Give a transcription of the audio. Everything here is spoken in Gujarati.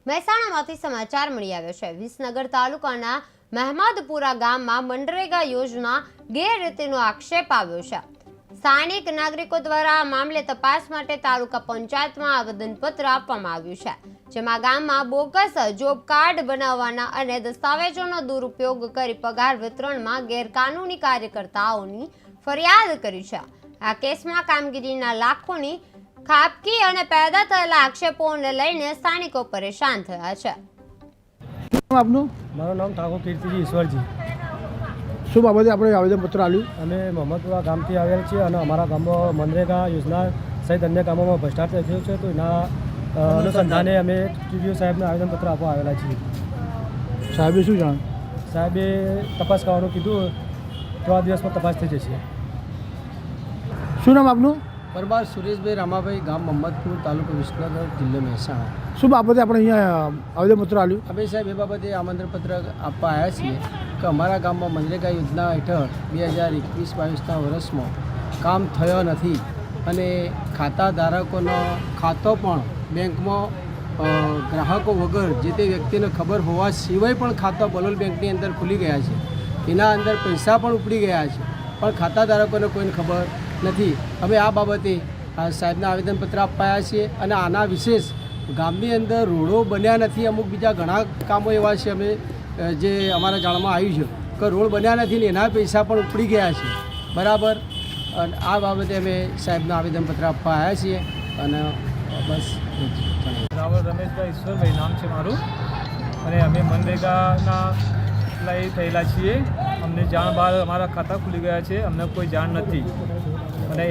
મહેસાણામાંથી સમાચાર મળી આવ્યો છે। વિસનગર તાલુકાના મહેમદપુરા ગામમાં મનરેગા યોજના ગેરરીતિનો આક્ષેપ આવ્યો છે। સ્થાનિક નાગરિકો દ્વારા આ મામલે તપાસ માટે તાલુકા પંચાયતમાં આવેદનપત્ર આપવામાં આવ્યું છે, જેમાં ગામમાં બોગસ જોબ કાર્ડ બનાવવાના અને દસ્તાવેજોનો દુરુપયોગ કરી પગાર વિતરણમાં ગેરકાનૂની કાર્યકર્તાઓની ફરિયાદ કરી છે। આ કેસમાં કામગીરીના લાખોની ખાબકી અને પેદા થયેલા આક્ષેપોને લઈને સ્થાનિકો પરેશાન થયા છે। આપનું? મારું નામ ઠાકોર કીર્તિજી ઈશ્વરજી। શું બાબતે આપણે આવેદનપત્ર આપ્યું? અમે મહમદપુરા ગામથી આવેલા છીએ અને અમારા ગામમાં મનરેગા યોજના સહિત અન્ય કામોમાં ભ્રષ્ટાચાર થયો છે, તો એના અનુસંધાને અમે ટીડીઓ સાહેબને આવેદનપત્ર આપવા આવેલા છીએ। સાહેબે શું જાણ? સાહેબે તપાસ કરવાનું કીધું, 3 દિવસમાં તપાસ થઈ જશે। શું નામ આપનું? પરમાર સુરેશભાઈ રામાભાઈ, ગામ મહમદપુર, તાલુકો વિસનગર, જિલ્લો મહેસાણા। શું બાબતે આપણે અહીંયા આવેદનપત્ર આપ્યું? અમે સાહેબ એ બાબતે આમંત્રણપત્ર આપવા આવ્યા છીએ કે અમારા ગામમાં મનરેગા યોજના હેઠળ 2021-22ના વર્ષમાં કામ થયો નથી અને ખાતા ધારકોનો ખાતો પણ બેંકમાં ગ્રાહકો વગર જે તે વ્યક્તિને ખબર હોવા સિવાય પણ ખાતા બલોલ બેંકની અંદર ખુલી ગયા છે, એના અંદર પૈસા પણ ઉપડી ગયા છે, પણ ખાતા ધારકોને કોઈને ખબર નથી। અમે આ બાબતે સાહેબને આવેદનપત્ર અપાયા છીએ અને આના વિશેષ ગામની અંદર રોડો બન્યા નથી, અમુક બીજા ઘણા કામો એવા છે અમે જે અમારા જાણમાં આવ્યું છે કે રોડ બન્યા નથી ને એના પૈસા પણ ઉપડી ગયા છે, બરાબર। અને આ બાબતે અમે સાહેબને આવેદનપત્ર આપવા આવ્યા છીએ અને બસ રાવલ રમેશભાઈ ઈશ્વરભાઈ નામ છે મારું, અને અમે મનરેગાના લઈ થયેલા છીએ। અમને જાણ બહાર અમારા ખાતા ખુલી ગયા છે, અમને કોઈ જાણ નથી અને